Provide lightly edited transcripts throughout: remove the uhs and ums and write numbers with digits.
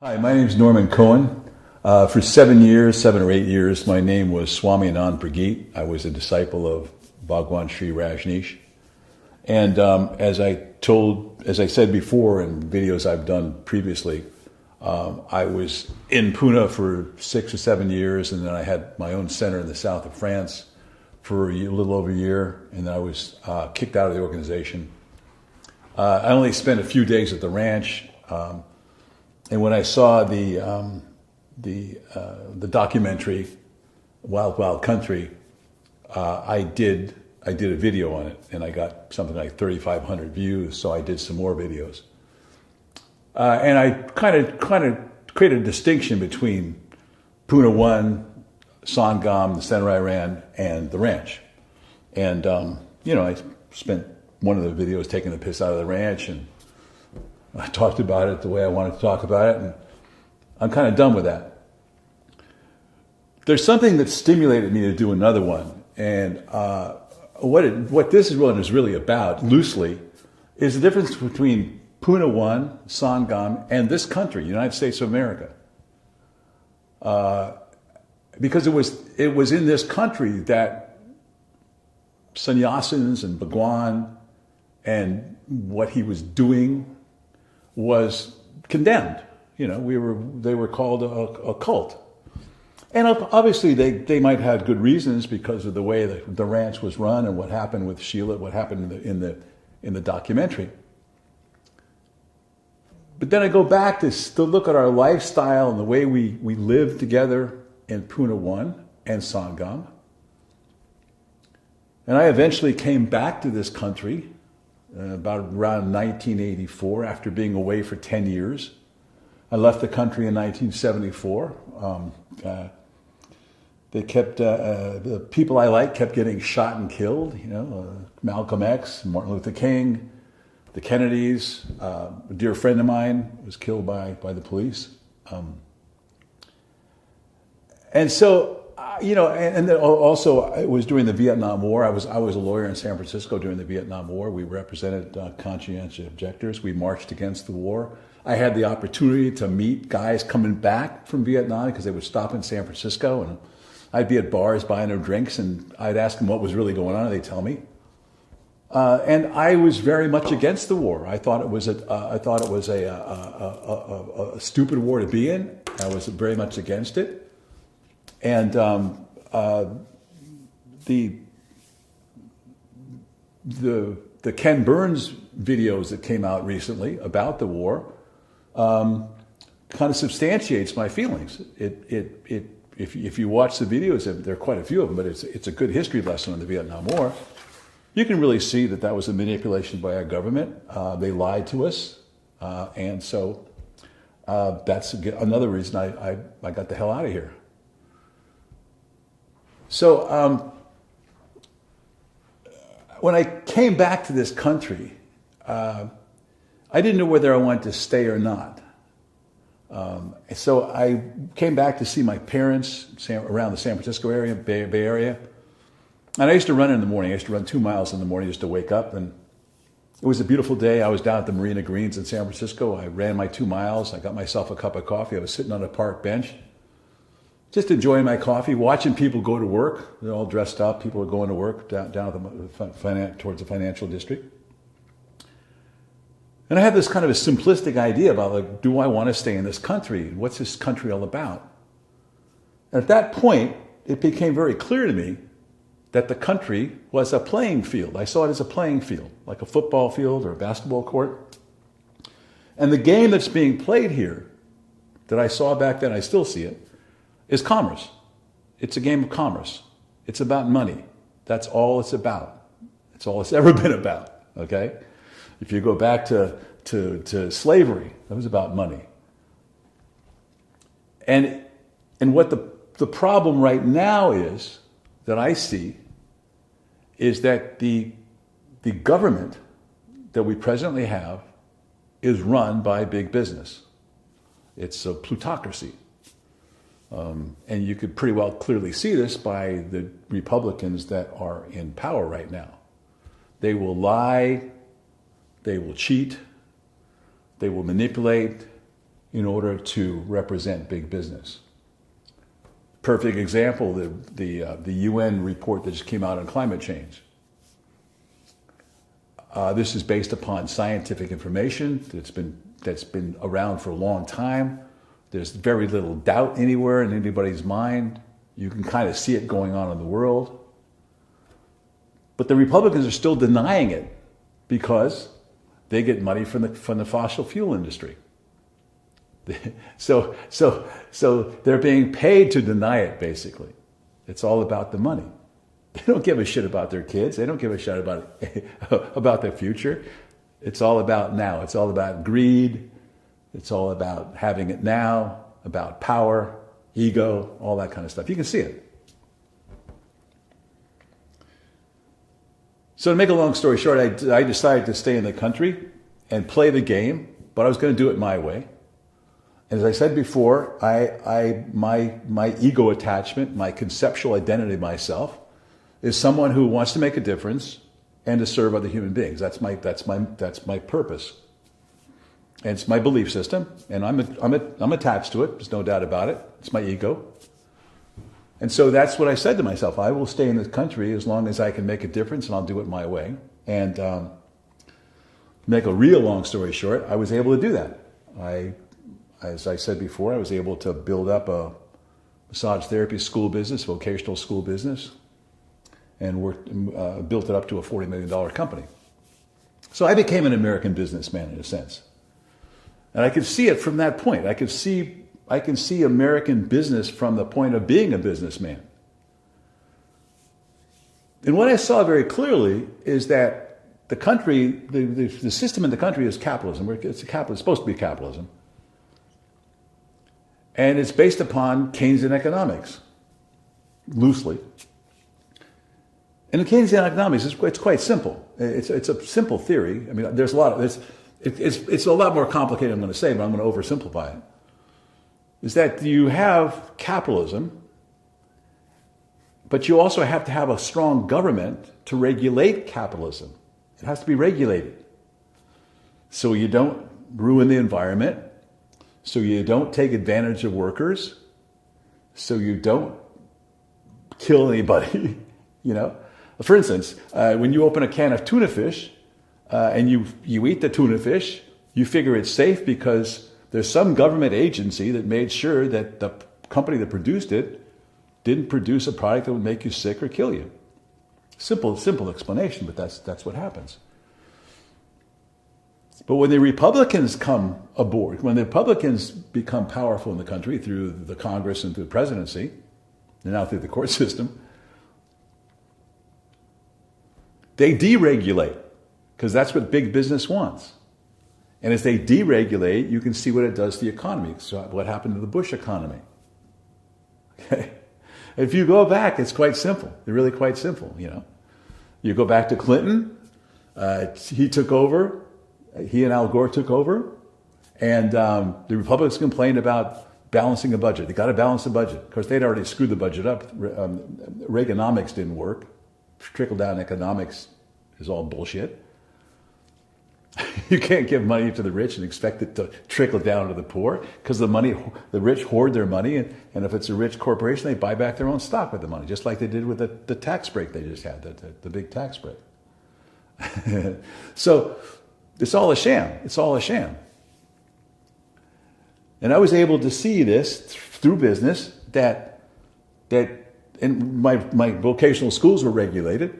Hi, my name is Norman Cohn. For 7 or 8 years, my name was Swami Anand Prageet. I was a disciple of Bhagwan Sri Rajneesh. And as I said before in videos I've done previously, I was in Poona for 6 or 7 years, and then I had my own center in the south of France for a little over a year, and then I was kicked out of the organization. I only spent a few days at the ranch. And when I saw the documentary Wild Wild Country, I did a video on it, and I got something like 3,500 views. So I did some more videos, and I kind of created a distinction between Poona1, Sangam, the center I ran, and the ranch. And I spent one of the videos taking the piss out of the ranch, and I talked about it the way I wanted to talk about it, and I'm kind of done with that. There's something that stimulated me to do another one, and what this one is really about, loosely, is the difference between Poona1, Sangam, and this country, United States of America. Because it was in this country that Sanyassins and Bhagwan and what he was doing was condemned. They were called a cult. And obviously they might have had good reasons because of the way the ranch was run and what happened with Sheila, what happened in the documentary. But then I go back to look at our lifestyle and the way we lived together in Poona1 and Sangam. And I eventually came back to this country about around 1984, after being away for 10 years. I left the country in 1974. The people I liked kept getting shot and killed. Malcolm X, Martin Luther King, the Kennedys. A dear friend of mine was killed by the police. And so, and then also it was during the Vietnam War. I was a lawyer in San Francisco during the Vietnam War. We represented conscientious objectors. We marched against the war. I had the opportunity to meet guys coming back from Vietnam because they would stop in San Francisco, and I'd be at bars buying them drinks, and I'd ask them what was really going on, and they'd tell me. And I was very much against the war. I thought it was a stupid war to be in. I was very much against it. And the Ken Burns videos that came out recently about the war kind of substantiates my feelings. If you watch the videos, there are quite a few of them, but it's a good history lesson on the Vietnam War. You can really see that was a manipulation by our government. They lied to us, and so that's another reason I got the hell out of here. So when I came back to this country, I didn't know whether I wanted to stay or not. So I came back to see my parents around the San Francisco area, Bay Area. And I used to run in the morning. I used to run 2 miles in the morning just to wake up. And it was a beautiful day. I was down at the Marina Greens in San Francisco. I ran my 2 miles. I got myself a cup of coffee. I was sitting on a park bench, just enjoying my coffee, watching people go to work. They're all dressed up. People are going to work down towards the financial district. And I had this kind of a simplistic idea about, do I want to stay in this country? What's this country all about? And at that point, it became very clear to me that the country was a playing field. I saw it as a playing field, like a football field or a basketball court. And the game that's being played here, that I saw back then, I still see it, is commerce. It's a game of commerce. It's about money. That's all it's about. It's all it's ever been about, okay? If you go back to slavery, that was about money. And what the problem right now is, that I see, is that the government that we presently have is run by big business. It's a plutocracy. And you could pretty well clearly see this by the Republicans that are in power right now. They will lie, they will cheat, they will manipulate, in order to represent big business. Perfect example, the UN report that just came out on climate change. This is based upon scientific information that's been around for a long time. There's very little doubt anywhere in anybody's mind. You can kind of see it going on in the world. But the Republicans are still denying it because they get money from the fossil fuel industry. So they're being paid to deny it, basically. It's all about the money. They don't give a shit about their kids. They don't give a shit about their future. It's all about now. It's all about greed. It's all about having it now, about power, ego, all that kind of stuff. You can see it. So to make a long story short, I decided to stay in the country and play the game, but I was going to do it my way. And as I said before, my ego attachment, my conceptual identity of myself, is someone who wants to make a difference and to serve other human beings. That's my purpose. And it's my belief system, and I'm attached to it. There's no doubt about it. It's my ego. And so that's what I said to myself. I will stay in this country as long as I can make a difference, and I'll do it my way. And make a real long story short, I was able to do that. As I said before, I was able to build up a massage therapy school business, vocational school business, and built it up to a $40 million company. So I became an American businessman in a sense. And I could see it from that point. I can see American business from the point of being a businessman. And what I saw very clearly is that the country, the system in the country is capitalism. It's supposed to be capitalism. And it's based upon Keynesian economics, loosely. And in Keynesian economics, it's quite simple. It's a simple theory. I mean, there's a lot of it's a lot more complicated, I'm going to say, but I'm going to oversimplify it. Is that you have capitalism, but you also have to have a strong government to regulate capitalism. It has to be regulated. So you don't ruin the environment, so you don't take advantage of workers, so you don't kill anybody, you know. For instance, when you open a can of tuna fish and you eat the tuna fish, you figure it's safe because there's some government agency that made sure that the company that produced it didn't produce a product that would make you sick or kill you. Simple explanation, but that's what happens. But when the Republicans come aboard, when the Republicans become powerful in the country through the Congress and through the presidency, and now through the court system, they deregulate, because that's what big business wants. And as they deregulate, you can see what it does to the economy. So what happened to the Bush economy? Okay. If you go back, it's quite simple. It's really quite simple, you know. You go back to Clinton, he took over, he and Al Gore took over, and the Republicans complained about balancing a budget. They got to balance the budget. Of course, they'd already screwed the budget up. Reaganomics didn't work. Trickle-down economics is all bullshit. You can't give money to the rich and expect it to trickle down to the poor, because the rich hoard their money, and if it's a rich corporation, they buy back their own stock with the money, just like they did with the tax break they just had, the big tax break. So it's all a sham. It's all a sham. And I was able to see this through business that and my vocational schools were regulated.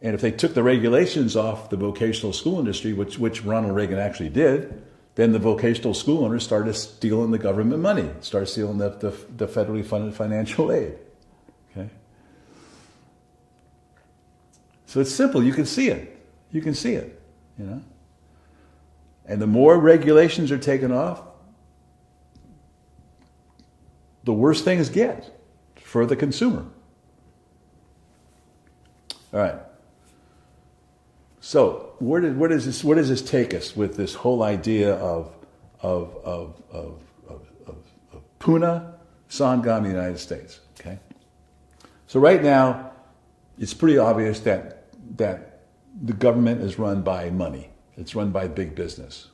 And if they took the regulations off the vocational school industry, which Ronald Reagan actually did, then the vocational school owners started stealing the government money, started stealing the federally funded financial aid. Okay? So it's simple. You can see it. You can see it, you know. And the more regulations are taken off, the worse things get for the consumer. All right. So where does this take us with this whole idea of Poona, Sangam in the United States? Okay. So right now, it's pretty obvious that the government is run by money. It's run by big business.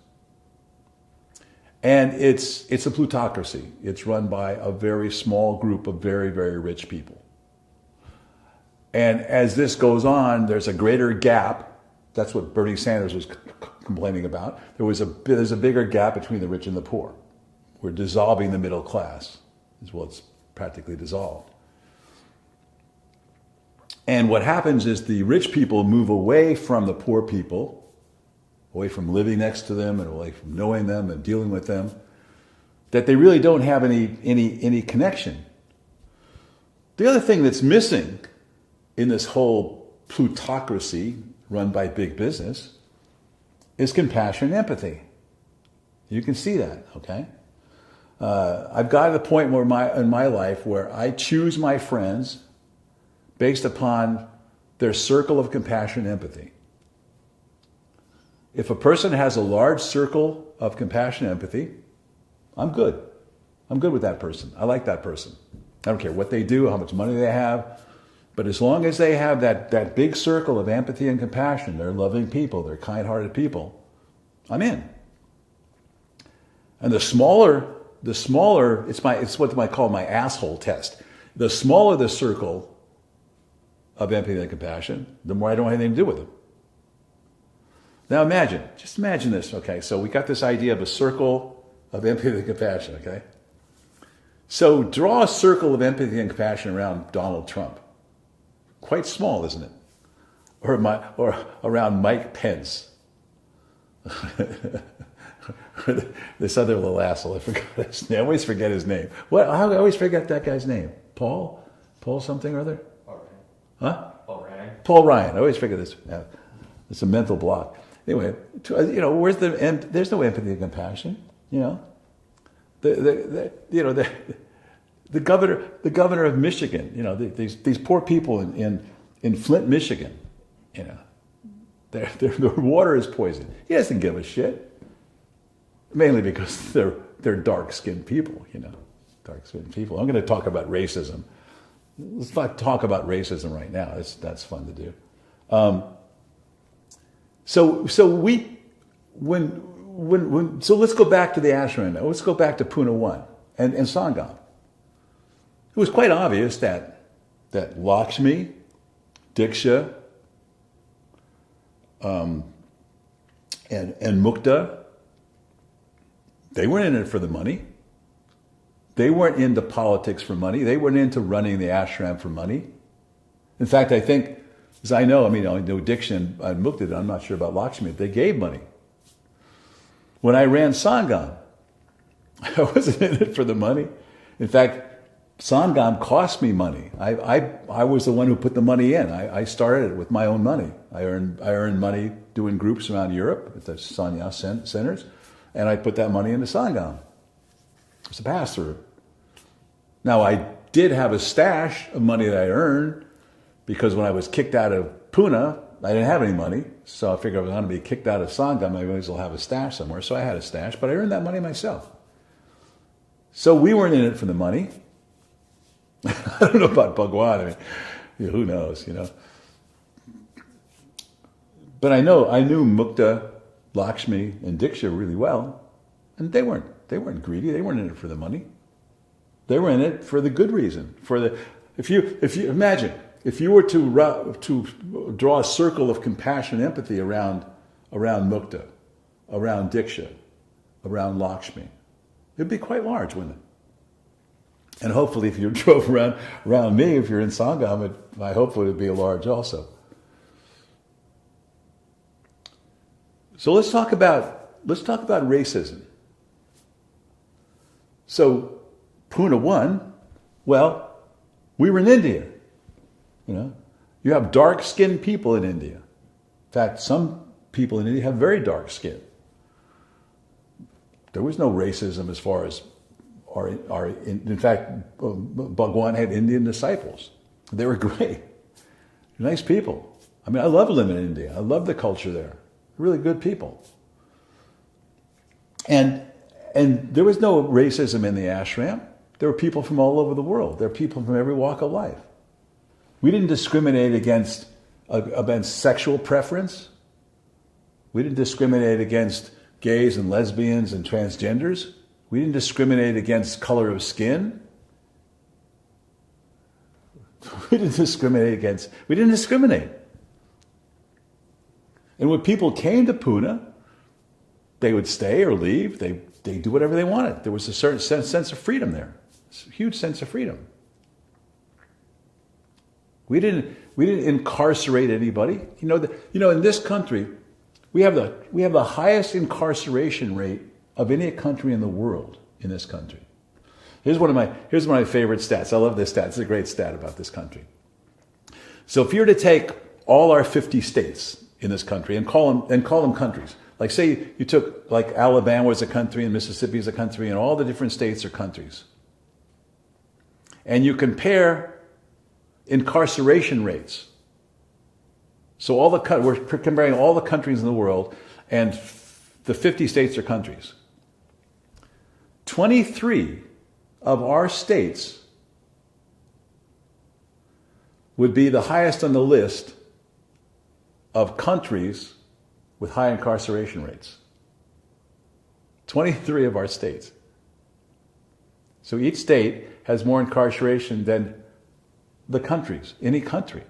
And it's a plutocracy. It's run by a very small group of very, very rich people. And as this goes on, there's a greater gap. That's what Bernie Sanders was complaining about. There's a bigger gap between the rich and the poor. We're dissolving the middle class. Well, it's practically dissolved. And what happens is the rich people move away from the poor people, away from living next to them and away from knowing them and dealing with them, that they really don't have any connection. The other thing that's missing in this whole plutocracy run by big business is compassion and empathy. You can see that, okay? I've got to the point where in my life where I choose my friends based upon their circle of compassion and empathy. If a person has a large circle of compassion and empathy, I'm good. I'm good with that person. I like that person. I don't care what they do, how much money they have, but as long as they have that big circle of empathy and compassion, they're loving people, they're kind-hearted people, I'm in. And the smaller, it's what I call my asshole test. The smaller the circle of empathy and compassion, the more I don't have anything to do with them. Now just imagine this, okay? So we got this idea of a circle of empathy and compassion, okay? So draw a circle of empathy and compassion around Donald Trump. Quite small, isn't it? Or around Mike Pence. This other little asshole, I forgot his name. I always forget his name. I always forget that guy's name. Paul something or other? Huh? Paul Ryan. I always forget this. Yeah. It's a mental block. Anyway, where's the end? There's no empathy and compassion. The governor of Michigan. These poor people in Flint, Michigan. Their water is poisoned. He doesn't give a shit. Mainly because they're dark-skinned people. Dark-skinned people. I'm going to talk about racism. Let's not talk about racism right now. That's fun to do. So let's go back to the ashram now. Let's go back to Poona1 and Sangam. It was quite obvious that Lakshmi, Diksha, and Mukta, they weren't in it for the money. They weren't into politics for money. They weren't into running the ashram for money. In fact, I think, as I know Diksha and Mukta, I'm not sure about Lakshmi, they gave money. When I ran Sangam, I wasn't in it for the money. In fact, Sangam cost me money. I was the one who put the money in. I started it with my own money. I earned money doing groups around Europe at the Sanyassin centers, and I put that money into Sangam. It's a pass-through. Now, I did have a stash of money that I earned because when I was kicked out of Poona, I didn't have any money. So I figured if I was going to be kicked out of Sangam, I might as well have a stash somewhere. So I had a stash, but I earned that money myself. So we weren't in it for the money. I don't know about Bhagwan. Who knows, But I knew Mukta, Lakshmi, and Diksha really well, and they weren't greedy. They weren't in it for the money. They were in it for the good reason. If you imagine, if you were to draw a circle of compassion and empathy around Mukta, around Diksha, around Lakshmi, it'd be quite large, wouldn't it? And hopefully, if you drove around me, if you're in Sangam, I hope it would be large also. So let's talk about racism. So Poona1, well, we were in India. You have dark-skinned people in India. In fact, some people in India have very dark skin. There was no racism as far as in fact, Bhagwan had Indian disciples. They were great. Nice people. I love living in India. I love the culture there. Really good people. And there was no racism in the ashram. There were people from all over the world. There were people from every walk of life. We didn't discriminate against sexual preference. We didn't discriminate against gays and lesbians and transgenders. We didn't discriminate against color of skin. We didn't discriminate. And when people came to Poona, they would stay or leave. They do whatever they wanted. There was a certain sense of freedom there. A huge sense of freedom. We didn't incarcerate anybody. In this country, we have the highest incarceration rate of any country in the world. In this country, here's one of my favorite stats. I love this stat. It's a great stat about this country. So if you were to take all our 50 states in this country and call them countries, like say you took like Alabama as a country and Mississippi as a country and all the different states are countries, and you compare incarceration rates. So we're comparing all the countries in the world, and the 50 states are countries. 23 of our states would be the highest on the list of countries with high incarceration rates. 23 of our states. So each state has more incarceration than the countries, any country.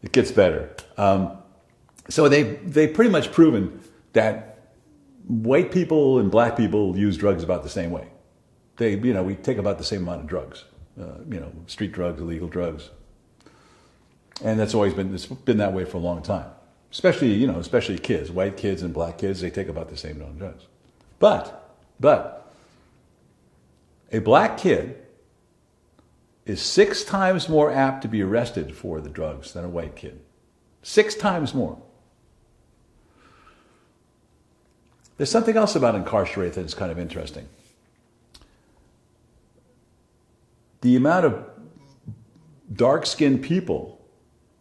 It gets better. So they've pretty much proven that white people and black people use drugs about the same way. We take about the same amount of drugs. Street drugs, illegal drugs. And it's been that way for a long time. Especially kids, white kids and black kids, they take about the same amount of drugs. But a black kid is 6 times more apt to be arrested for the drugs than a white kid. 6 times more. There's something else about incarceration that's kind of interesting. The amount of dark-skinned people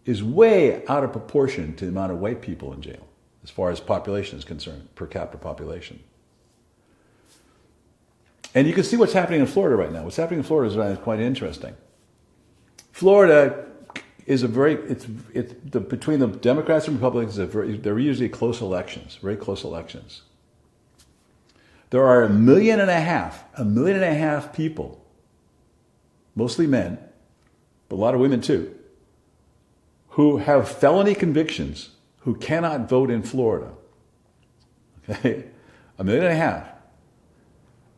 is way out of proportion to the amount of white people in jail, as far as population is concerned, per capita population. And you can see what's happening in Florida right now. What's happening in Florida is quite interesting. Florida is between the Democrats and Republicans, they're usually close elections, very close elections. There are 1.5 million people, mostly men, but a lot of women too, who have felony convictions who cannot vote in Florida. Okay? 1.5 million.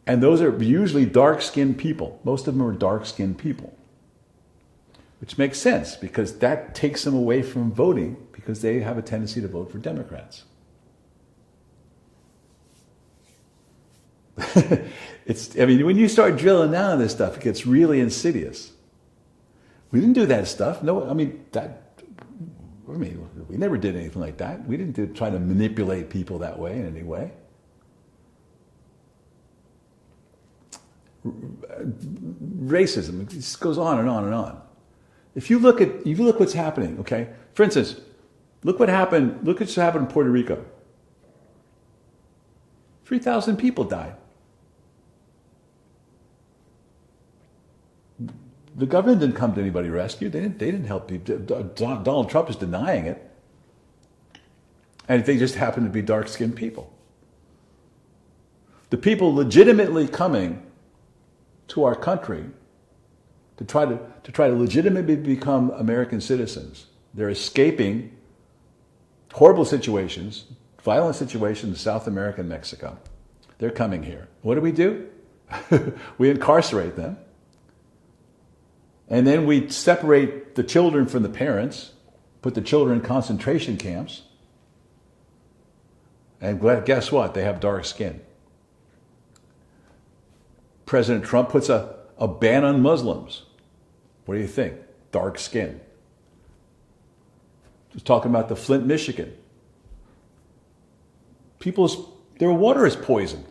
And those are usually dark-skinned people. Most of them are dark-skinned people. Which makes sense, because that takes them away from voting, because they have a tendency to vote for Democrats. When you start drilling down on this stuff, it gets really insidious. We didn't do that stuff. We never did anything like that. We didn't try to manipulate people that way in any way. Racism, it just goes on and on and on. If you look what's happening, okay? For instance, look what's happened in Puerto Rico. 3,000 people died. The government didn't come to anybody's rescue. They didn't help people. Donald Trump is denying it. And they just happen to be dark-skinned people. The people legitimately coming to our country to try to legitimately become American citizens. They're escaping horrible situations, violent situations in South America and Mexico. They're coming here. What do? We incarcerate them. And then we separate the children from the parents, put the children in concentration camps. And guess what? They have dark skin. President Trump puts a ban on Muslims. What do you think? Dark skin. Just talking about the Flint, Michigan. Their water is poisoned.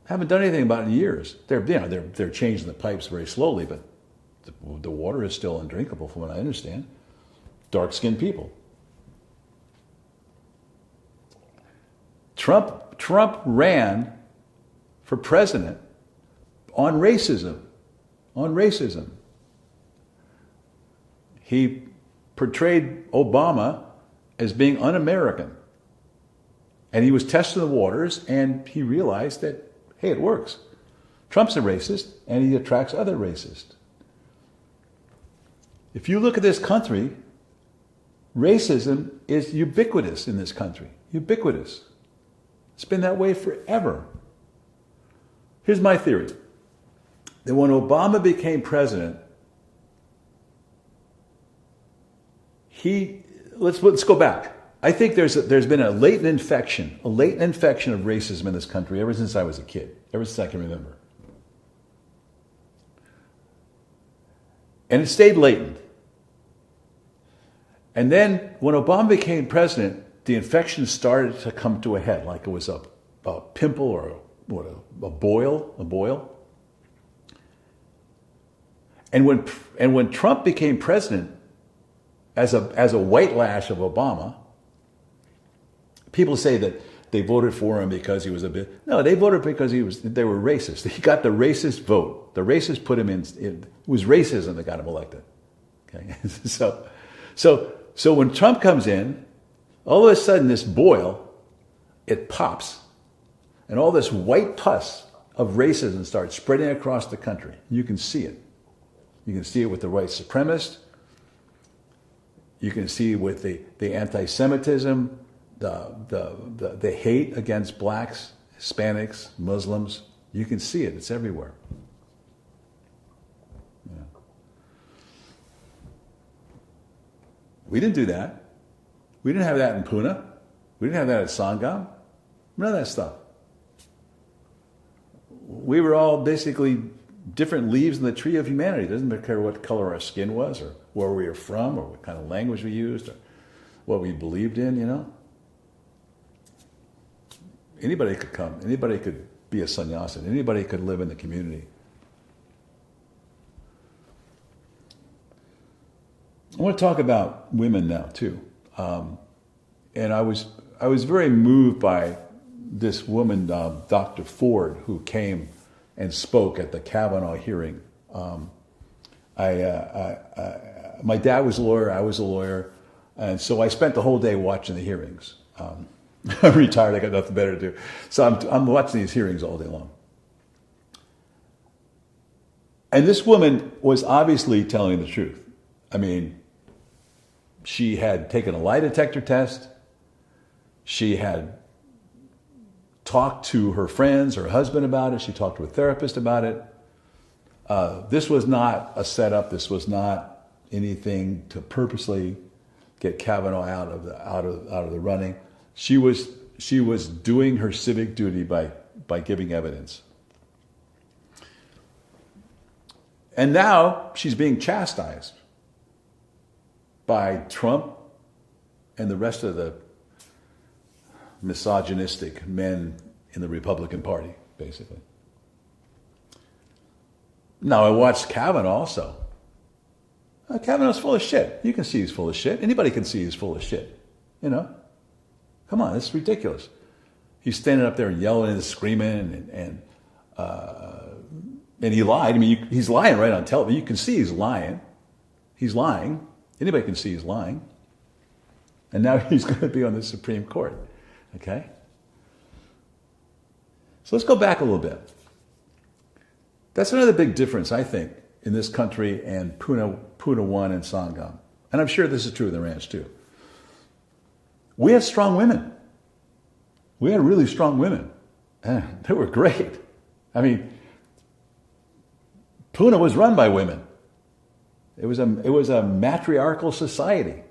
Haven't done anything about it in years. They're changing the pipes very slowly, but the water is still undrinkable, from what I understand. Dark-skinned people. Trump ran for president on racism. He portrayed Obama as being un-American. And he was testing the waters, and he realized that, hey, it works. Trump's a racist, and he attracts other racists. If you look at this country, racism is ubiquitous in this country. Ubiquitous. It's been that way forever. Here's my theory. That when Obama became president, let's go back. I think there's been a latent infection of racism in this country ever since I was a kid, ever since I can remember. And it stayed latent. And then when Obama became president, the infection started to come to a head, like it was a pimple or a boil. And when Trump became president, as a white lash of Obama, people say that they voted for him because he was no, they voted because they were racist. He got the racist vote. The racists put him in. It was racism that got him elected. Okay, so when Trump comes in, all of a sudden this boil, it pops, and all this white pus of racism starts spreading across the country. You can see it. You can see it with the white supremacists. You can see it with the anti-Semitism, the hate against blacks, Hispanics, Muslims. You can see it. It's everywhere. Yeah. We didn't do that. We didn't have that in Poona. We didn't have that at Sangam. None of that stuff. We were all basically different leaves in the tree of humanity. It doesn't matter what color our skin was, or where we were from, or what kind of language we used, or what we believed in, Anybody could come. Anybody could be a Sanyassin. Anybody could live in the community. I want to talk about women now, too. And I was very moved by this woman, Dr. Ford, who came and spoke at the Kavanaugh hearing. My dad was a lawyer, I was a lawyer, and so I spent the whole day watching the hearings. I'm retired, I got nothing better to do. So I'm watching these hearings all day long. And this woman was obviously telling the truth. I mean, she had taken a lie detector test. She had talked to her friends, her husband about it. She talked to a therapist about it. This was not a setup. This was not anything to purposely get Kavanaugh out of the running. She was doing her civic duty by giving evidence. And now she's being chastised by Trump and the rest of the misogynistic men in the Republican Party, basically. Now, I watched Kavanaugh also. Kavanaugh's full of shit. You can see he's full of shit. Anybody can see he's full of shit. Come on, it's ridiculous. He's standing up there and yelling and screaming, and he lied. I mean, he's lying right on television. You can see he's lying. He's lying. Anybody can see he's lying. And now he's going to be on the Supreme Court. Okay? So let's go back a little bit. That's another big difference, I think, in this country and Poona1 and Sangam. And I'm sure this is true in the ranch, too. We had strong women. We had really strong women. And they were great. I mean, Poona was run by women. It was a matriarchal society.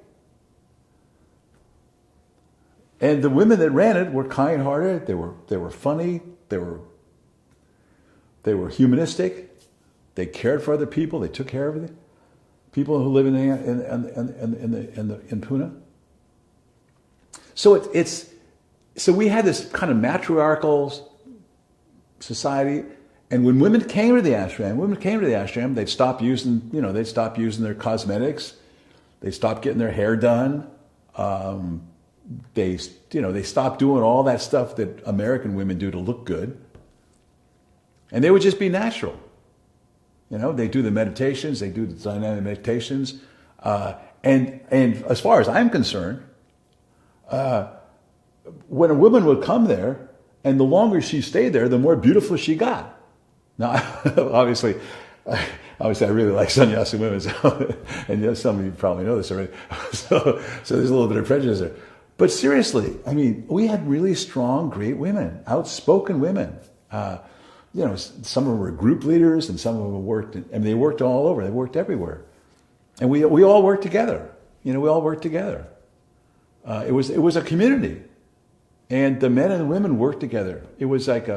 And the women that ran it were kind-hearted. They were funny. They were humanistic. They cared for other people. They took care of the people who live in Poona. So we had this kind of matriarchal society, and when women came to the ashram, they'd stop using their cosmetics, they stopped getting their hair done, they stopped doing all that stuff that American women do to look good, and they would just be natural. They do the meditations, they do the dynamic meditations, and as far as I'm concerned, when a woman would come there, and the longer she stayed there, the more beautiful she got. Now, obviously, I really like Sanyassin women, and some of you probably know this already. So there's a little bit of prejudice there. But seriously, I mean, we had really strong, great women, outspoken women. Some of them were group leaders, and some of them worked. They worked all over. They worked everywhere, and we all worked together. We all worked together. It was a community. And the men and the women worked together. It was like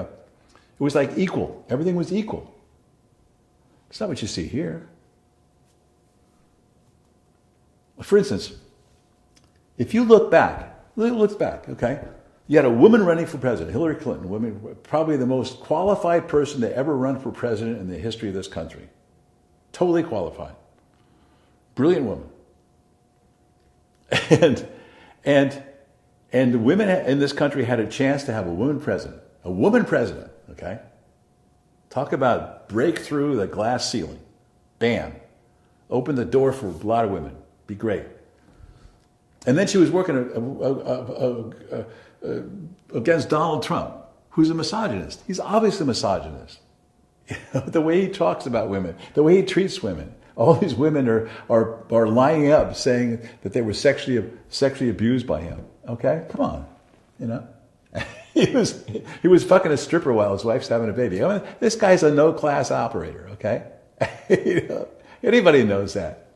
equal. Everything was equal. It's not what you see here. For instance, if you look back, okay? You had a woman running for president, Hillary Clinton, probably the most qualified person to ever run for president in the history of this country. Totally qualified. Brilliant woman. And the women in this country had a chance to have a woman president. A woman president, okay? Talk about break through the glass ceiling. Bam. Open the door for a lot of women. Be great. And then she was working against Donald Trump, who's a misogynist. He's obviously a misogynist. The way he talks about women, the way he treats women. All these women are lining up saying that they were sexually abused by him. Okay, come on, he was fucking a stripper while his wife's having a baby. I mean, this guy's a no-class operator. Okay, anybody knows that.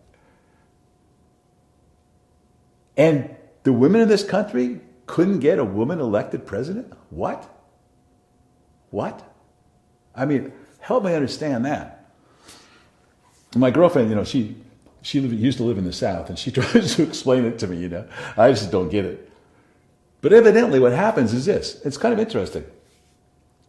And the women in this country couldn't get a woman elected president. What? I mean, help me understand that. My girlfriend, she used to live in the South, and she tries to explain it to me. I just don't get it. But evidently what happens is this. It's kind of interesting.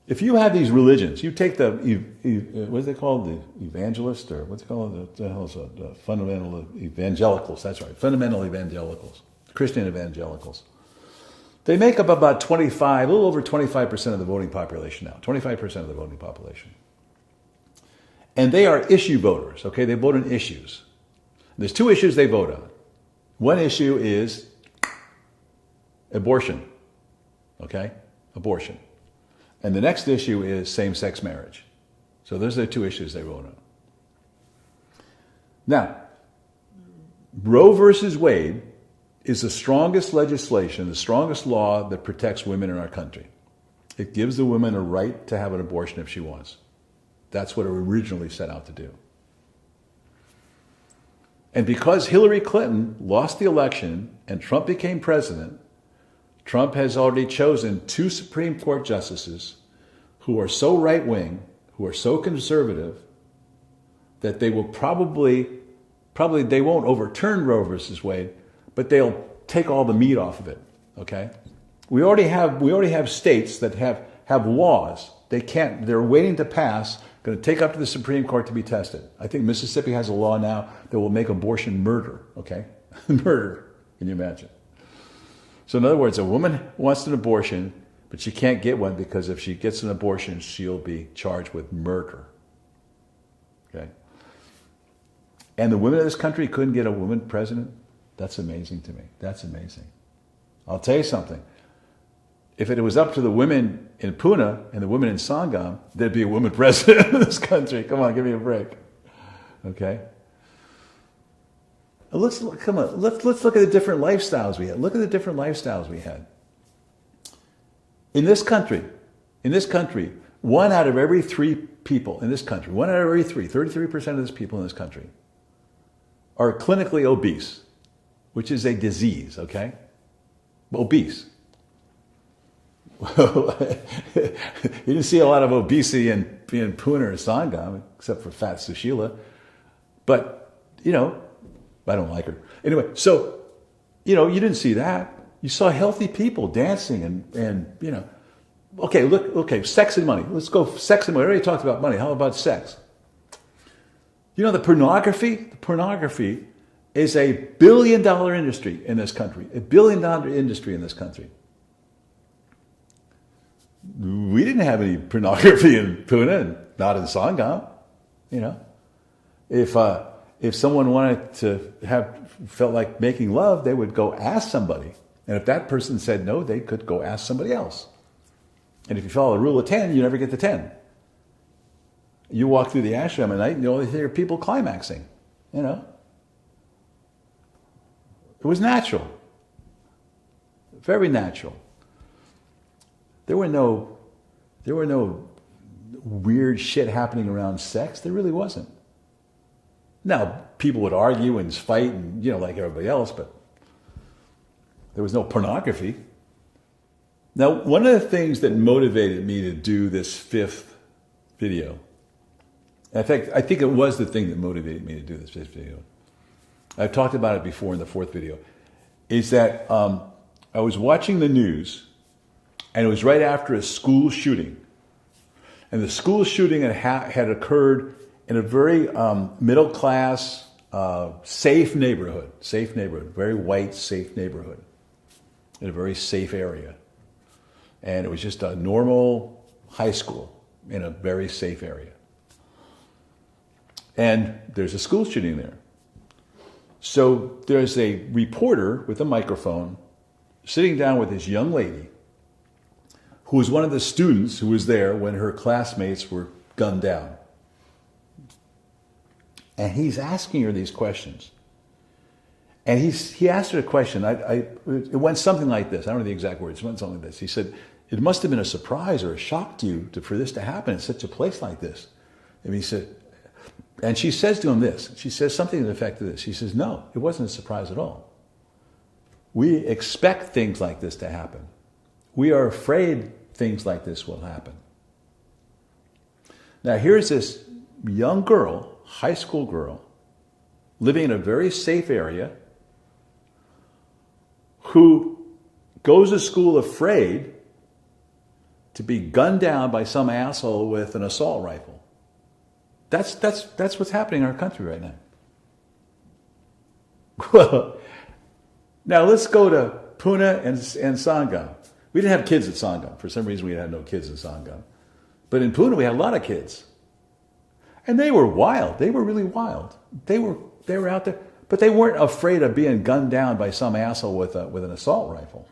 If you have these religions, you take what is it called? The evangelist, or what's it called? What the hell is it? Fundamental evangelicals. That's right. Fundamental evangelicals. Christian evangelicals. They make up about a little over 25% of the voting population now. 25% of the voting population. And they are issue voters, okay? They vote on issues. There's two issues they vote on. One issue is abortion, okay? Abortion. And the next issue is same-sex marriage. So those are the two issues they vote on. Now, Roe versus Wade is the strongest legislation, the strongest law that protects women in our country. It gives the woman a right to have an abortion if she wants. That's what it originally set out to do. And because Hillary Clinton lost the election and Trump became president, Trump has already chosen 2 Supreme Court justices who are so right-wing, who are so conservative, that they will probably they won't overturn Roe versus Wade, but they'll take all the meat off of it. Okay? We already have states that have laws. They're waiting to pass, going to take up to the Supreme Court to be tested. I think Mississippi has a law now that will make abortion murder. Okay? Murder. Can you imagine? So in other words, a woman wants an abortion, but she can't get one because if she gets an abortion, she'll be charged with murder. Okay? And the women of this country couldn't get a woman president? That's amazing to me. That's amazing. I'll tell you something. If it was up to the women in Poona and the women in Sangam, there'd be a woman president in this country. Come on, give me a break. Okay? Let's look at the different lifestyles we had. Look at the different lifestyles we had. In this country, 1 out of every 3 people in this country, 1 out of every 3, 33% of these people in this country are clinically obese, which is a disease, okay? Obese. You didn't see a lot of obesity in Poona or Sangam, except for Fat Sushila. But, I don't like her. Anyway, so, you didn't see that. You saw healthy people dancing and sex and money. Let's go sex and money. We already talked about money. How about sex? The pornography is a $1 billion industry in this country. $1 billion industry in this country. We didn't have any pornography in Poona and not in Sangam. If someone wanted to felt like making love, they would go ask somebody. And if that person said no, they could go ask somebody else. And if you follow the rule of 10, you never get to 10. You walk through the ashram at night and you only hear people climaxing, you know. It was natural. Very natural. There were no weird shit happening around sex. There really wasn't. Now, people would argue and fight and, you know, like everybody else, but there was no pornography. Now, one of the things that motivated me to do this 5th video, in fact, I think it was the thing that motivated me to do this 5th video. I've talked about it before in the 4th video, is that I was watching the news, and it was right after a school shooting. And the school shooting had occurred in a very middle-class, safe neighborhood, very white, safe neighborhood, in a very safe area. And it was just a normal high school in a very safe area. And there's a school shooting there. So there's a reporter with a microphone sitting down with this young lady who was one of the students who was there when her classmates were gunned down. And he's asking her these questions. And he asked her a question. It went something like this. I don't know the exact words. It went something like this. He said, it must have been a surprise or a shock to you for this to happen in such a place like this. And he said, and she says to him this. She says something to the effect of this. She says, no, it wasn't a surprise at all. We expect things like this to happen. We are afraid things like this will happen. Now here's this young girl, high school girl, living in a very safe area, who goes to school afraid to be gunned down by some asshole with an assault rifle. That's what's happening in our country right now. Well, now let's go to Poona and Sangam. We didn't have kids at Sangam. For some reason, we had no kids at Sangam. But in Poona, we had a lot of kids. And they were wild. They were really wild. They were out there. But they weren't afraid of being gunned down by some asshole with an assault rifle.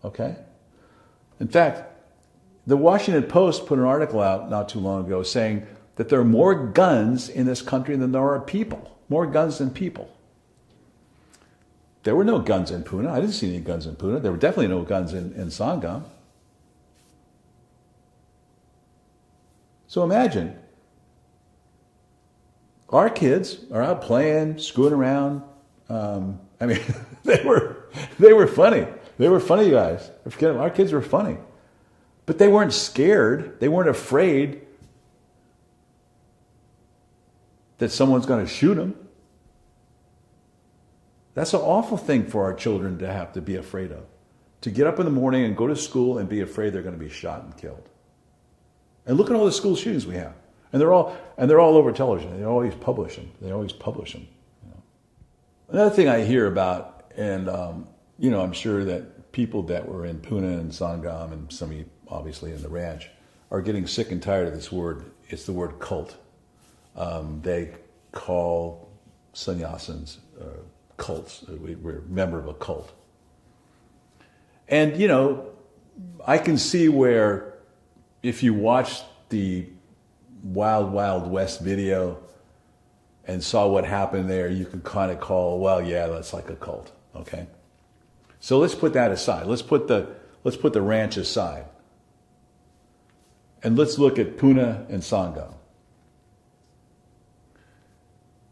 Okay? In fact, the Washington Post put an article out not too long ago saying that there are more guns in this country than there are people. More guns than people. There were no guns in Poona. I didn't see any guns in Poona. There were definitely no guns in Sangam. So imagine, our kids are out playing, screwing around. I mean, they were funny. They were funny guys. Our kids were funny. But they weren't scared. They weren't afraid that someone's going to shoot them. That's an awful thing for our children to have to be afraid of. To get up in the morning and go to school and be afraid they're going to be shot and killed. And look at all the school shootings we have. And they're all over television. They always publish them. You know. Another thing I hear about, and you know, I'm sure that people that were in Poona and Sangam and some of you obviously in the ranch are getting sick and tired of this word. It's the word cult. They call sannyasins cults. We're a member of a cult. And, you know, I can see where if you watched the Wild Wild West video and saw what happened there, you could kind of call, well, yeah, that's like a cult, okay? So let's put that aside. Let's put the ranch aside. And let's look at Poona and Sangam.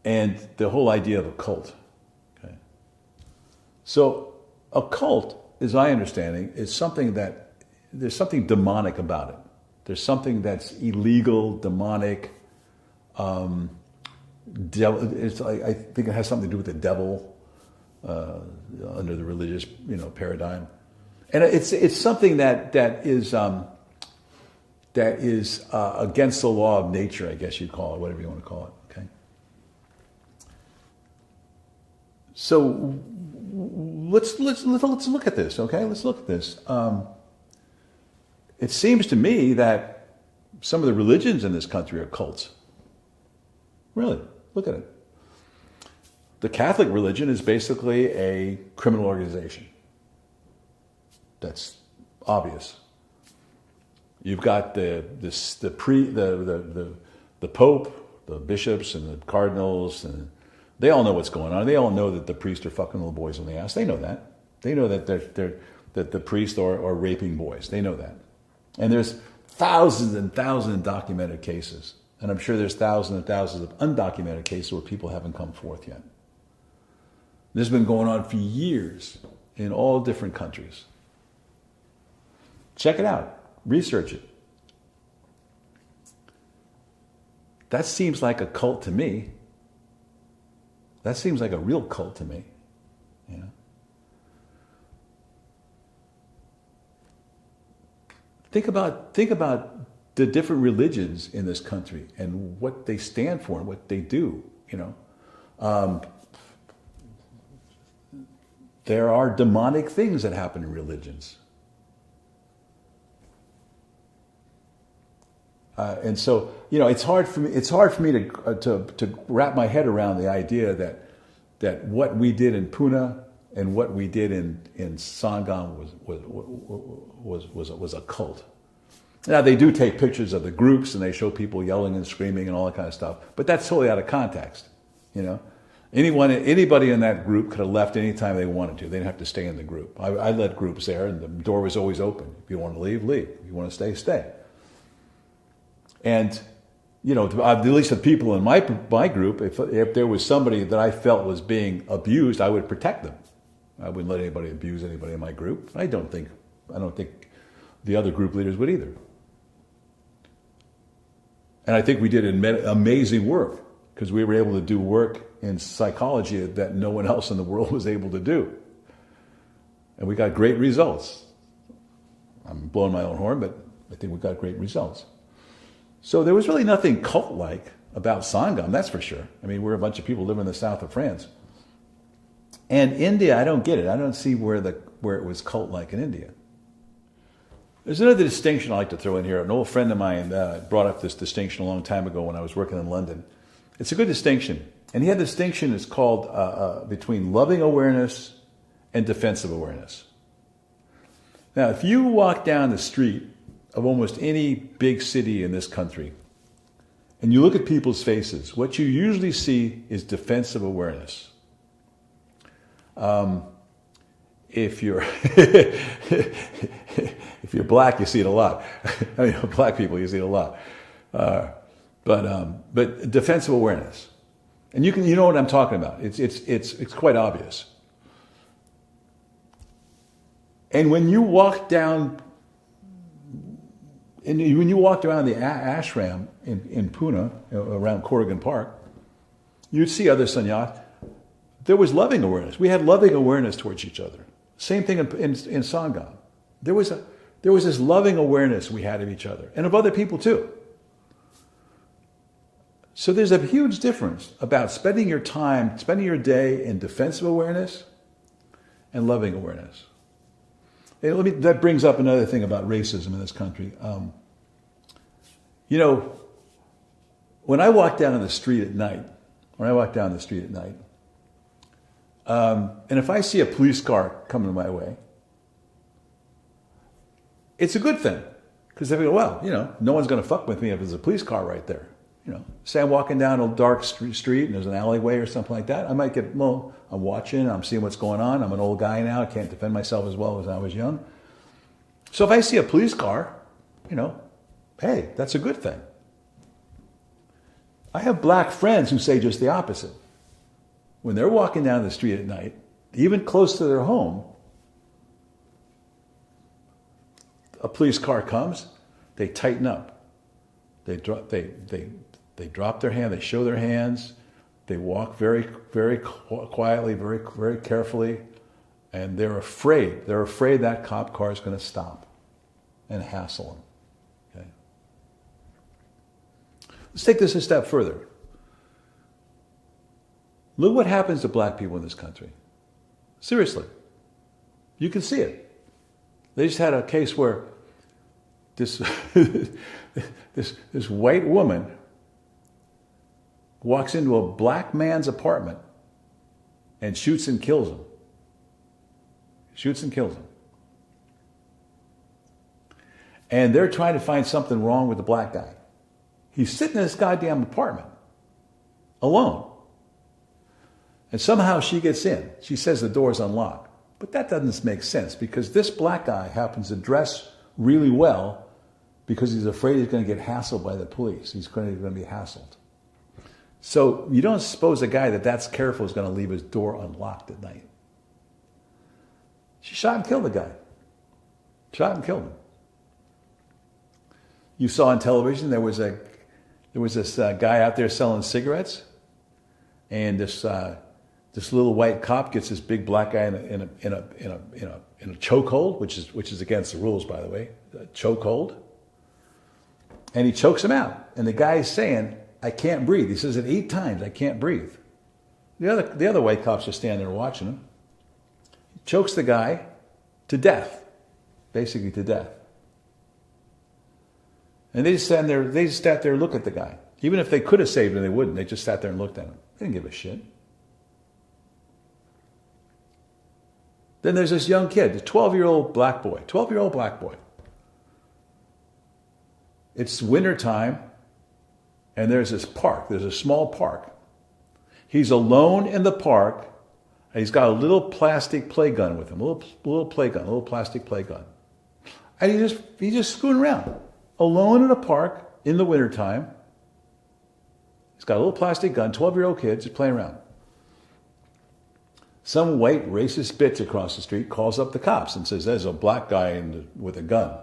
And the whole idea of a cult. Okay? So a cult, as I understand it, is something that, there's something demonic about it. There's something that's illegal, demonic. It's like, I think it has something to do with the devil under the religious, you know, paradigm. And it's something that is against the law of nature, I guess you'd call it, whatever you want to call it. Okay. So let's look at this. Okay, let's look at this. It seems to me that some of the religions in this country are cults. Really, look at it. The Catholic religion is basically a criminal organization. that's obvious. You've got the Pope, the bishops, and the cardinals, and they all know what's going on. They all know that the priests are fucking little boys in the ass. They know that. They know that that the priests are raping boys. They know that. And there's thousands and thousands of documented cases. And I'm sure there's thousands and thousands of undocumented cases where people haven't come forth yet. This has been going on for years in all different countries. Check it out. Research it. That seems like a cult to me. That seems like a real cult to me. You know? Think about the different religions in this country and what they stand for and what they do. You know, there are demonic things that happen in religions, and so you know it's hard for me. It's hard for me to wrap my head around the idea that what we did in Poona and what we did in Sangam was a cult. Now they do take pictures of the groups and they show people yelling and screaming and all that kind of stuff, but that's totally out of context. You know, anybody in that group could have left anytime they wanted to. They didn't have to stay in the group. I led groups there, and the door was always open. If you want to leave, leave. If you want to stay, stay. And you know, at least the people in my group, if there was somebody that I felt was being abused, I would protect them. I wouldn't let anybody abuse anybody in my group. I don't think the other group leaders would either. And I think we did amazing work because we were able to do work in psychology that no one else in the world was able to do. And we got great results. I'm blowing my own horn, but I think we got great results. So there was really nothing cult-like about Sangam, that's for sure. I mean, we're a bunch of people living in the south of France. And India, I don't get it. I don't see where it was cult-like in India. There's another distinction I like to throw in here. An old friend of mine brought up this distinction a long time ago when I was working in London. It's a good distinction. And he had a distinction that's called between loving awareness and defensive awareness. Now, if you walk down the street of almost any big city in this country and you look at people's faces, what you usually see is defensive awareness. If you're if you're black, you see it a lot. I mean, black people, you see it a lot. But defensive awareness, and you know what I'm talking about. It's quite obvious. And when you walk down, when you walked around the ashram in Poona, around Corrigan Park, you'd see other sannyas. There was loving awareness. We had loving awareness towards each other. Same thing in Sangam. There was this loving awareness we had of each other and of other people too. So there's a huge difference about spending your day in defensive awareness and loving awareness. And that brings up another thing about racism in this country. You know, when I walk down the street at night, and if I see a police car coming my way, it's a good thing. Because I go, well, you know, no one's going to fuck with me if there's a police car right there. You know, say I'm walking down a dark street and there's an alleyway or something like that. I might get, well, I'm watching, I'm seeing what's going on. I'm an old guy now. I can't defend myself as well as I was young. So if I see a police car, you know, hey, that's a good thing. I have black friends who say just the opposite. When they're walking down the street at night, even close to their home, a police car comes, they tighten up. They drop their hand, they show their hands, they walk very, very quietly, very, very carefully, and they're afraid. They're afraid that cop car is going to stop and hassle them. Okay? Let's take this a step further. Look what happens to black people in this country. Seriously. You can see it. They just had a case where this white woman walks into a black man's apartment and shoots and kills him. And they're trying to find something wrong with the black guy. He's sitting in this goddamn apartment, alone. And somehow she gets in. She says the door's unlocked. But that doesn't make sense because this black guy happens to dress really well because he's afraid he's going to get hassled by the police. He's going to be hassled. So you don't suppose a guy that's careful is going to leave his door unlocked at night. She shot and killed the guy. Shot and killed him. You saw on television there was this guy out there selling cigarettes, and this little white cop gets this big black guy in a chokehold, which is against the rules, by the way, a chokehold, and he chokes him out. And the guy is saying, "I can't breathe." He says it 8 times, "I can't breathe." The other white cops are standing there watching him. He chokes the guy to death, basically to death. And they just sat there and looked at the guy. Even if they could have saved him, they wouldn't. They just sat there and looked at him. They didn't give a shit. Then there's this young kid, a 12-year-old black boy. 12-year-old black boy. It's wintertime, and there's this park. There's a small park. He's alone in the park, and he's got a little plastic play gun with him. A little play gun, a little plastic play gun. And he's just screwing around. Alone in a park in the wintertime. He's got a little plastic gun, 12-year-old kid, just playing around. Some white racist bitch across the street calls up the cops and says, "There's a black guy with a gun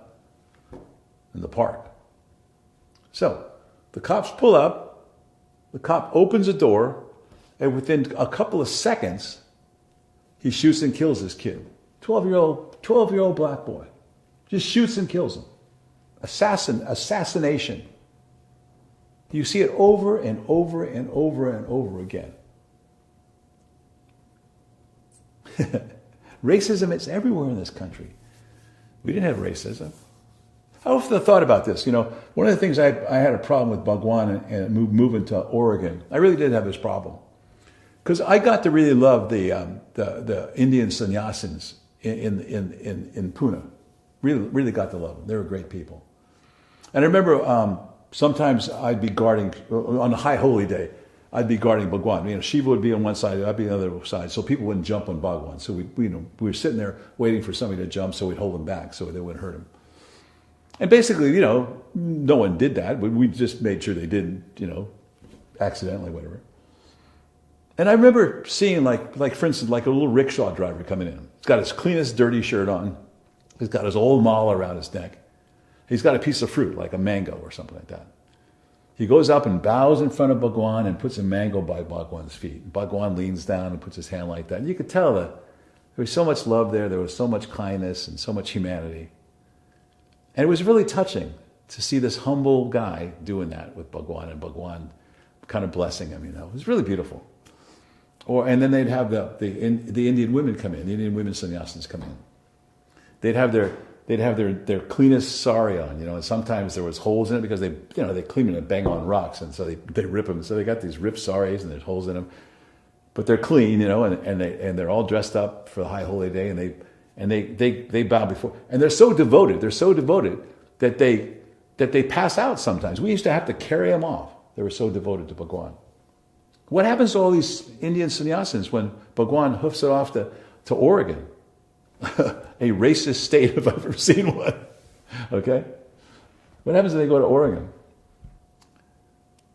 in the park." So the cops pull up, the cop opens the door, and within a couple of seconds, he shoots and kills this kid. 12-year-old black boy. Just shoots and kills him. Assassination. You see it over and over and over and over again. Racism is everywhere in this country. We didn't have racism. I often thought about this. You know, one of the things I had a problem with Bhagwan and moving to Oregon. I really did have this problem because I got to really love the Indian sannyasins in Poona. Really got to love them. They were great people. And I remember sometimes I'd be guarding on a high holy day. I'd be guarding Bhagwan. You know, Shiva would be on one side, I'd be on the other side, so people wouldn't jump on Bhagwan. So we were sitting there waiting for somebody to jump, so we'd hold them back so they wouldn't hurt him. And basically, you know, no one did that, but we just made sure they didn't, you know, accidentally, whatever. And I remember seeing, like for instance, like a little rickshaw driver coming in. He's got his cleanest dirty shirt on. He's got his old mala around his neck. He's got a piece of fruit, like a mango or something like that. He goes up and bows in front of Bhagwan and puts a mango by Bhagwan's feet. Bhagwan leans down and puts his hand like that. And you could tell that there was so much love there. There was so much kindness and so much humanity. And it was really touching to see this humble guy doing that with Bhagwan and Bhagwan kind of blessing him, you know. It was really beautiful. And then they'd have the Indian women come in, the Indian women sannyasins come in. They'd have their cleanest sari on, you know, and sometimes there was holes in it because they clean it and bang on rocks, and so they rip them. So they got these ripped saris and there's holes in them, but they're clean, you know, and they're all dressed up for the high holy day, and they bow before, and they're so devoted that they pass out sometimes. We used to have to carry them off. They were so devoted to Bhagwan. What happens to all these Indian sannyasins when Bhagwan hoofs it off to Oregon? A racist state if I've ever seen one. Okay? What happens when they go to Oregon?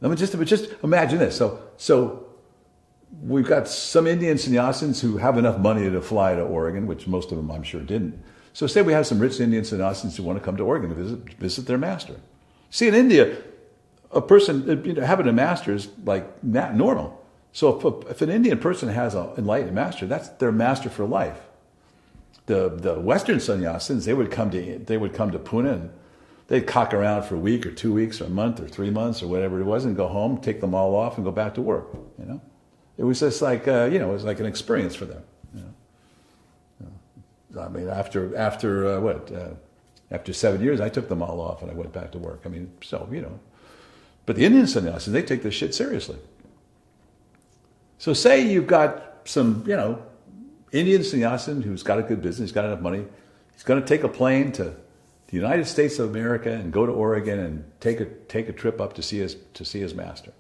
I mean, just imagine this. So we've got some Indian sannyasins who have enough money to fly to Oregon, which most of them I'm sure didn't. So say we have some rich Indian sannyasins who want to come to Oregon to visit their master. See, in India, a person having a master is like normal. So if an Indian person has an enlightened master, that's their master for life. The Western sannyasins, they would come to Poona and they'd cock around for a week or 2 weeks or a month or 3 months or whatever it was and go home, take them all off and go back to work. You know, it was just like it was like an experience for them. You know, I mean, after 7 years, I took them all off and I went back to work. I mean, so but the Indian sannyasins, they take this shit seriously. So say you've got some Indian sannyasin who's got a good business, he's got enough money, he's going to take a plane to the United States of America and go to Oregon and take a trip up to see his master.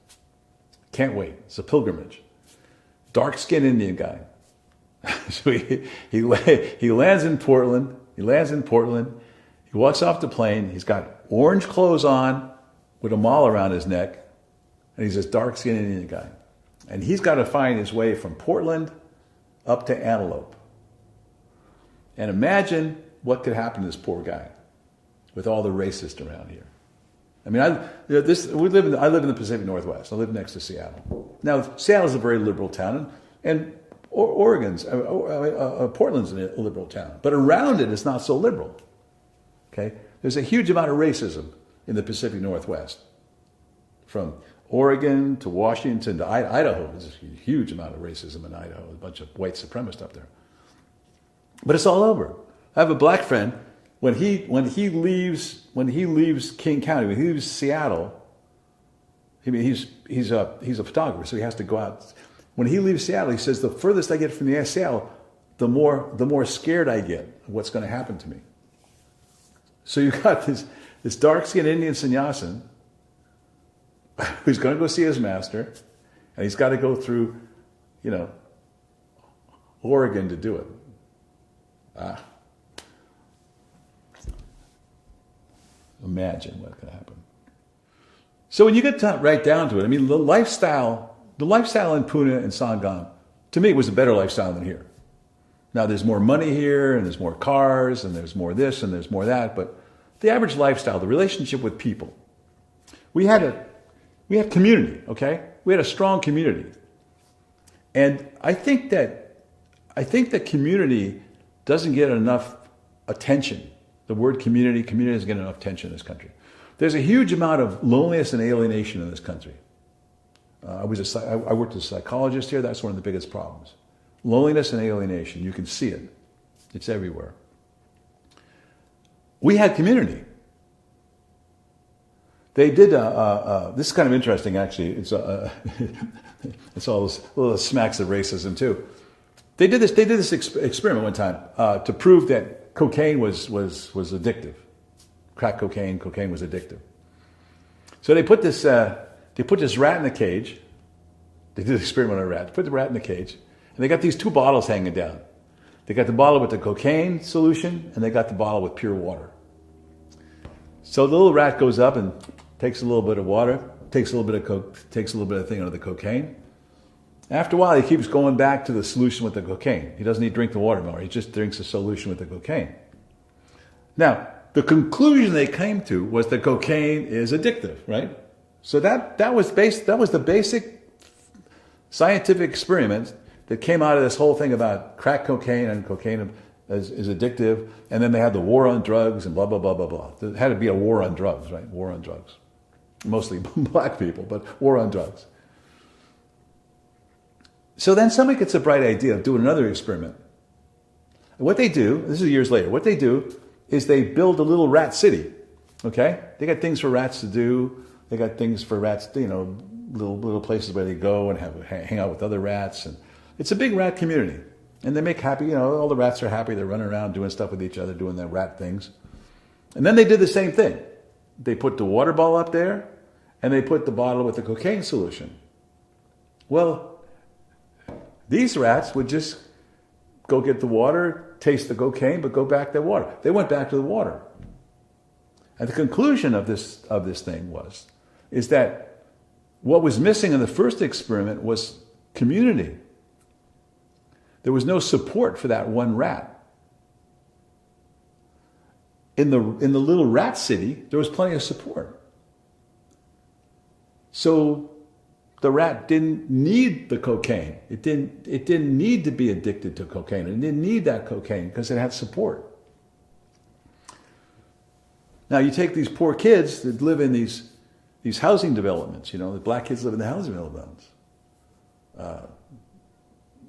Can't wait. It's a pilgrimage. Dark-skinned Indian guy. So he lands in Portland. He walks off the plane. He's got orange clothes on with a mall around his neck. And he's this dark-skinned Indian guy. And he's got to find his way from Portland up to Antelope. And imagine what could happen to this poor guy with all the racists around here. I mean, I live in the Pacific Northwest. I live next to Seattle. Now, Seattle's a very liberal town, and Portland's a liberal town. But around it, it's not so liberal. Okay? There's a huge amount of racism in the Pacific Northwest. From Oregon to Washington to Idaho. There's a huge amount of racism in Idaho. A bunch of white supremacists up there. But it's all over. I have a black friend. When he leaves King County, when he leaves Seattle, I mean he's a photographer, so he has to go out. When he leaves Seattle, he says the furthest I get from the Seattle, the more scared I get of what's going to happen to me. So you've got this dark-skinned Indian Sanyassin who's going to go see his master, and he's got to go through, Oregon to do it. Imagine what could happen. So when you get right down to it, I mean, the lifestyle in Poona and Sangam, to me, was a better lifestyle than here. Now, there's more money here, and there's more cars, and there's more this, and there's more that, but the average lifestyle, the relationship with people, we had community, okay? We had a strong community. And I think that community doesn't get enough attention. The word community doesn't get enough attention in this country. There's a huge amount of loneliness and alienation in this country. I worked as a psychologist here. That's one of the biggest problems. Loneliness and alienation. You can see it. It's everywhere. We had community. They did, this is kind of interesting, actually. It's all those little smacks of racism, too. They did this experiment one time to prove that cocaine was addictive. Crack cocaine was addictive. So they put this rat in a cage. They did an experiment on a rat. They put the rat in a cage, and they got these two bottles hanging down. They got the bottle with the cocaine solution, and they got the bottle with pure water. So the little rat goes up and takes a little bit of water, takes a little bit of thing out of the cocaine. After a while, he keeps going back to the solution with the cocaine. He doesn't drink the water anymore. He just drinks the solution with the cocaine. Now, the conclusion they came to was that cocaine is addictive, right? So that was the basic scientific experiment that came out of this whole thing about crack cocaine and cocaine is addictive. And then they had the war on drugs and blah, blah, blah, blah, blah. There had to be a war on drugs, right? War on drugs. Mostly black people, but war on drugs. So then somebody gets a bright idea of doing another experiment. And what they do, this is years later, what they do is they build a little rat city, okay? They got things for rats to do. They got things for rats, little places where they go and hang out with other rats. And it's a big rat community. And they make happy, all the rats are happy. They're running around doing stuff with each other, doing their rat things. And then they did the same thing. They put the water bottle up there, and they put the bottle with the cocaine solution. Well, these rats would just go get the water, taste the cocaine, but go back to the water. They went back to the water. And the conclusion of this thing is that what was missing in the first experiment was community. There was no support for that one rat. In the little rat city, there was plenty of support. So the rat didn't need the cocaine. It didn't need to be addicted to cocaine. It didn't need that cocaine because it had support. Now you take these poor kids that live in these housing developments. The black kids live in the housing developments.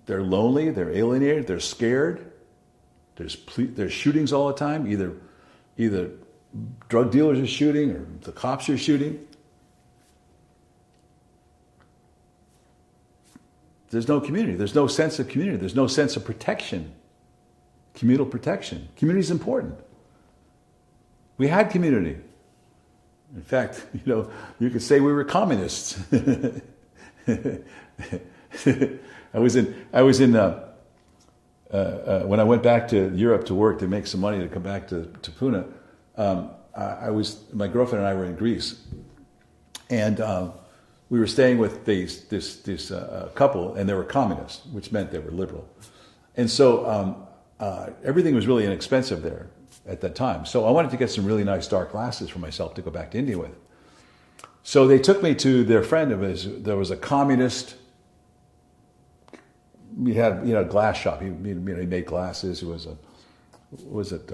They're lonely. They're alienated. They're scared. There's shootings all the time. Either drug dealers are shooting or the cops are shooting. There's no community. There's no sense of community. There's no sense of protection, communal protection. Community is important. We had community. In fact, you could say we were communists. I was in when I went back to Europe to work to make some money to come back to Poona. My girlfriend and I were in Greece, and we were staying with this couple, and they were communists, which meant they were liberal, and so everything was really inexpensive there at that time. So I wanted to get some really nice dark glasses for myself to go back to India with. So they took me to their friend of his. There was a communist. He had a glass shop. He made glasses. He was what's it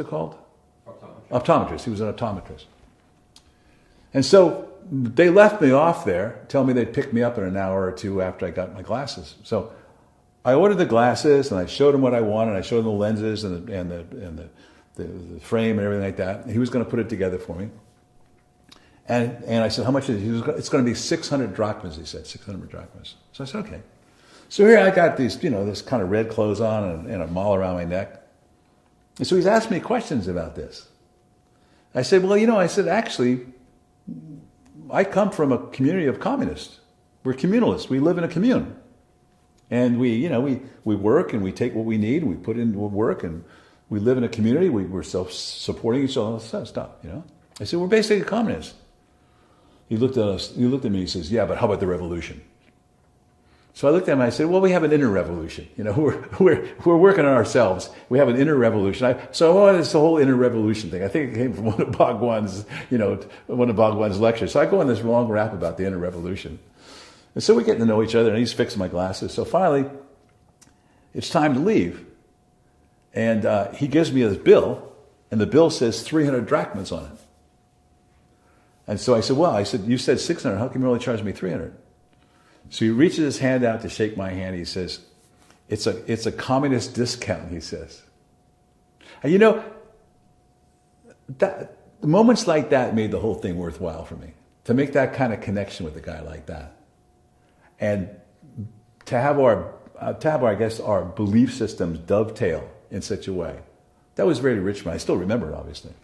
called? Optometrist. He was an optometrist. And so they left me off there, telling me they'd pick me up in an hour or two after I got my glasses. So I ordered the glasses and I showed him what I wanted. I showed him the lenses and the frame and everything like that. And he was going to put it together for me. And I said, how much is it? It's going to be 600 drachmas, he said, 600 drachmas. So I said, okay. So here I got these, this kind of red clothes on and a mall around my neck. And so he's asked me questions about this. I said, well, actually, I come from a community of communists. We're communalists. We live in a commune. And we work and we take what we need and we put into work and we live in a community. We're self-supporting each other, all that stuff, I said, we're basically communists. He looked at us. He looked at me. He says, "Yeah, but how about the revolution?" So I looked at him. And I said, "Well, we have an inner revolution. We're working on ourselves. We have an inner revolution." So it's the whole inner revolution thing. I think it came from one of Bhagwan's lectures. So I go on this long rap about the inner revolution, and so we're getting to know each other. And he's fixing my glasses. So finally, it's time to leave, and he gives me his bill, and the bill says 300 drachmas on it. And so I said, you said 600, how come you only charged me 300? So he reaches his hand out to shake my hand. He says, it's a communist discount, he says. And that moments like that made the whole thing worthwhile for me. To make that kind of connection with a guy like that. And to have our belief systems dovetail in such a way. That was very rich for me. I still remember it, obviously.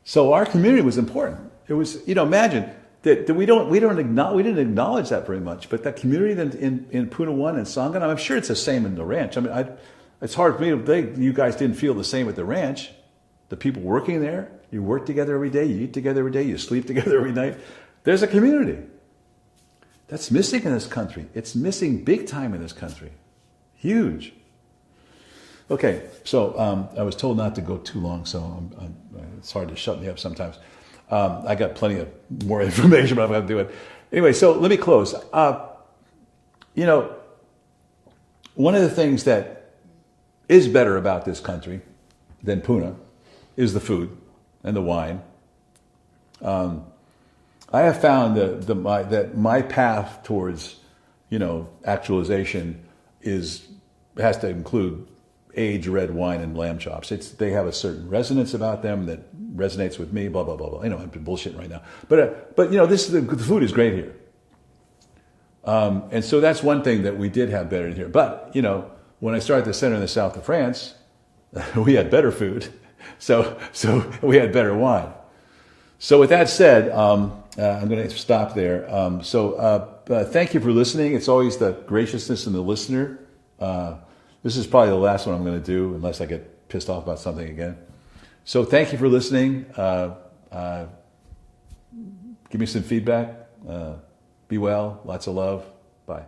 So our community was important. It was, imagine that we didn't acknowledge that very much, but that community in Poona1 and Sangam, I'm sure it's the same in the ranch. I mean, it's hard for me to think you guys didn't feel the same at the ranch. The people working there, you work together every day, you eat together every day, you sleep together every night. There's a community. That's missing in this country. It's missing big time in this country. Huge. Okay, so I was told not to go too long, so it's hard to shut me up sometimes. I got plenty of more information, but I'm going to do it. Anyway, so let me close. One of the things that is better about this country than Poona is the food and the wine. I have found that my path towards, actualization has to include aged red wine and lamb chops. They have a certain resonance about them that resonates with me. Blah blah blah blah. I'm bullshitting right now, but the food is great here, and so that's one thing that we did have better here. But when I started the center in the south of France, we had better food, so we had better wine. So with that said, I'm going to stop there. Thank you for listening. It's always the graciousness in the listener. This is probably the last one I'm going to do, unless I get pissed off about something again. So thank you for listening. Give me some feedback. Be well. Lots of love. Bye.